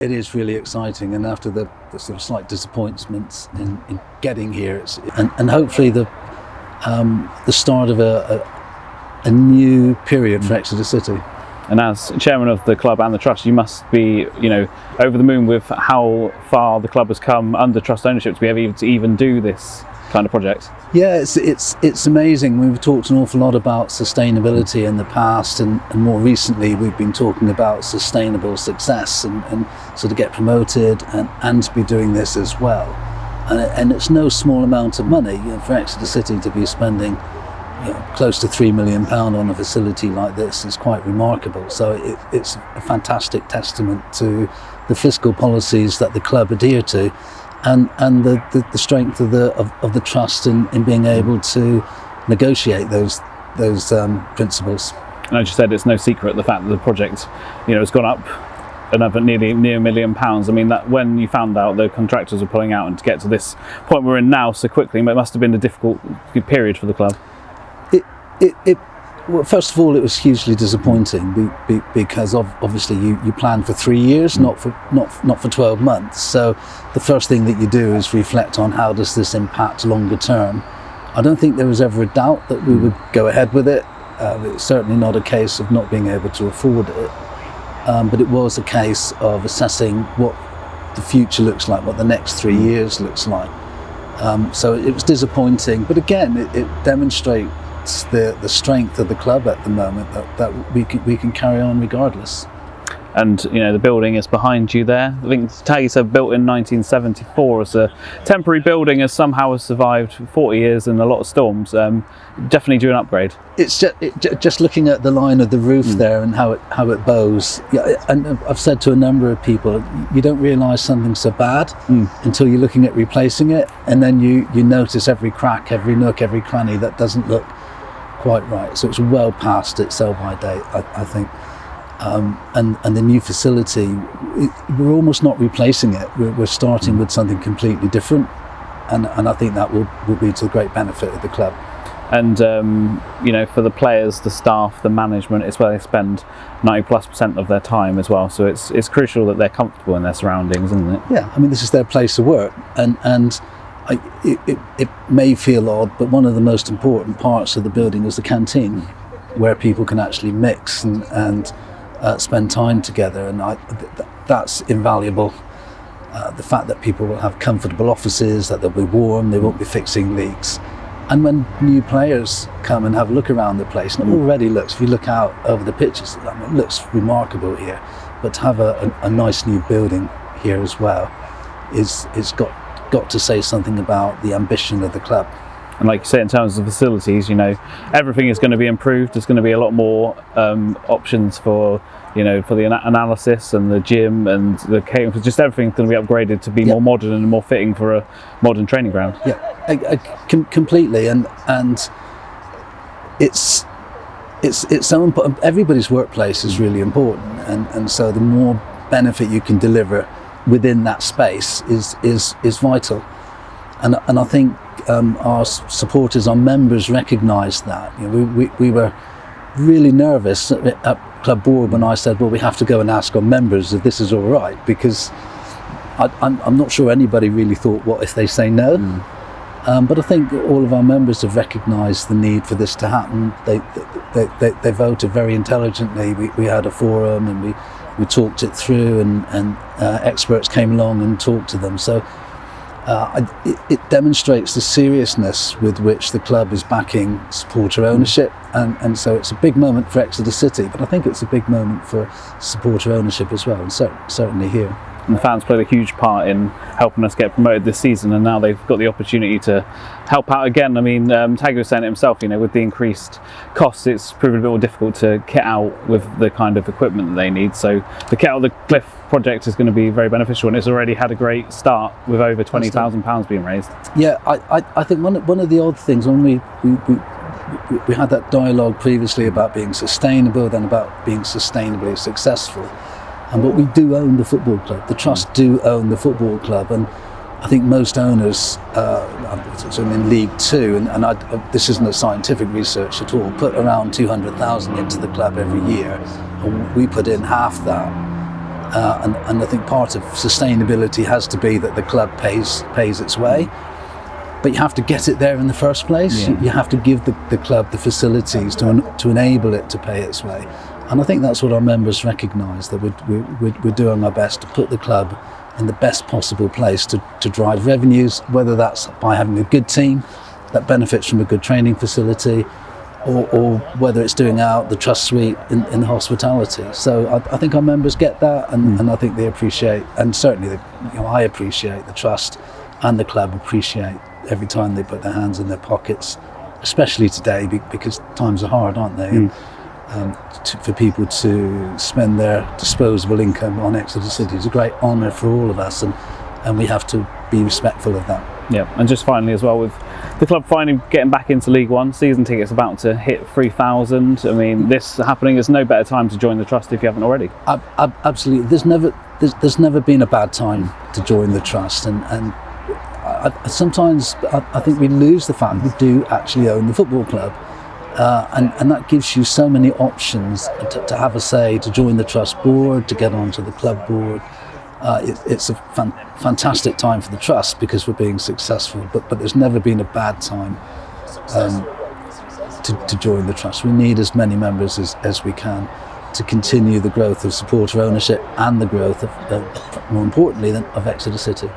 It is really exciting, and after the sort of slight disappointments in getting here, and hopefully the start of a new period for Exeter City. And as chairman of the club and the trust, you must be, over the moon with how far the club has come under trust ownership to be able to even do this kind of project. Yeah, it's amazing. We've talked an awful lot about sustainability in the past, and more recently we've been talking about sustainable success and sort of get promoted and to be doing this as well. And it's no small amount of money for Exeter City to be spending close to £3 million on a facility like this is quite remarkable. So it's a fantastic testament to the fiscal policies that the club adhere to, and the strength of the trust in being able to negotiate those principles. And as you said, it's no secret the fact that the project has gone up another near £1 million. I mean, that when you found out the contractors were pulling out, and to get to this point we're in now so quickly, it must have been a difficult period for the club. Well, first of all, it was hugely disappointing because obviously you plan for 3 years, not for 12 months. So the first thing that you do is reflect on how does this impact longer term. I don't think there was ever a doubt that we would go ahead with it. It's certainly not a case of not being able to afford it, but it was a case of assessing what the future looks like, what the next 3 years looks like. So it was disappointing, but again, it demonstrates the strength of the club at the moment, that we can carry on regardless. And the building is behind you there. I think Taggy said built in 1974 as a temporary building, has somehow survived 40 years and a lot of storms. Definitely due an upgrade. It's just looking at the line of the roof there and how it bows. Yeah, and I've said to a number of people, you don't realise something's so bad until you're looking at replacing it, and then you notice every crack, every nook, every cranny that doesn't look quite right. So it's well past its sell-by date, I think. And the new facility, we're almost not replacing it. We're starting with something completely different, and I think that will be to the great benefit of the club. And for the players, the staff, the management, it's where they spend 90+% of their time as well. So it's crucial that they're comfortable in their surroundings, isn't it? Yeah, I mean, this is their place to work, and it may feel odd, but one of the most important parts of the building is the canteen, where people can actually mix and spend time together, and that's invaluable. The fact that people will have comfortable offices, that they'll be warm, they won't be fixing leaks. And when new players come and have a look around the place, and it already looks, if you look out over the pitches, it looks remarkable here. But to have a nice new building here as well is got to say something about the ambition of the club. And like you say, in terms of facilities, everything is going to be improved. There's going to be a lot more options for the analysis and the gym and the catering. Just everything's going to be upgraded to be more modern and more fitting for a modern training ground. Yeah, completely. And it's so important. Everybody's workplace is really important, and so the more benefit you can deliver within that space is vital. And I think our supporters, our members recognise that. We were really nervous at club board when I said, well, we have to go and ask our members if this is all right, because I'm not sure anybody really thought, what if they say no? But I think all of our members have recognised the need for this to happen. They voted very intelligently. We had a forum and we talked it through, and experts came along and talked to them. So it demonstrates the seriousness with which the club is backing supporter ownership, and so it's a big moment for Exeter City, but I think it's a big moment for supporter ownership as well, and certainly here. And the fans played a huge part in helping us get promoted this season, and now they've got the opportunity to help out again. I mean, Taggy was saying it himself, with the increased costs, it's proven a bit more difficult to kit out with the kind of equipment that they need. So the Kit Out the Cliff project is going to be very beneficial, and it's already had a great start with over £20,000 being raised. Yeah, I think one of the odd things when we had that dialogue previously about being sustainable, then about being sustainably successful. But we do own the football club. The trust do own the football club, and I think most owners, in League Two, and this isn't a scientific research at all, put around 200,000 into the club every year. We put in half that. and I think part of sustainability has to be that the club pays its way. But you have to get it there in the first place. Yeah. You have to give the club the facilities to enable it to pay its way. And I think that's what our members recognise, that we're doing our best to put the club in the best possible place to drive revenues, whether that's by having a good team that benefits from a good training facility, or whether it's doing out the trust suite in hospitality. So I think our members get that, and I think they appreciate, and certainly I appreciate the trust, and the club appreciate every time they put their hands in their pockets, especially today because times are hard, aren't they? For people to spend their disposable income on Exeter City is a great honour for all of us, and we have to be respectful of that. Yeah, and just finally as well, with the club finally getting back into League One, season tickets about to hit 3,000. I mean, this happening is no better time to join the trust if you haven't already. Absolutely, there's never been a bad time to join the trust, and sometimes I think we lose the fact we do actually own the football club, and that gives you so many options to have a say, to join the trust board, to get onto the club board. It's a fantastic time for the trust because we're being successful, but there's never been a bad time to join the trust. We need as many members as we can to continue the growth of supporter ownership and the growth of, more importantly, of Exeter City.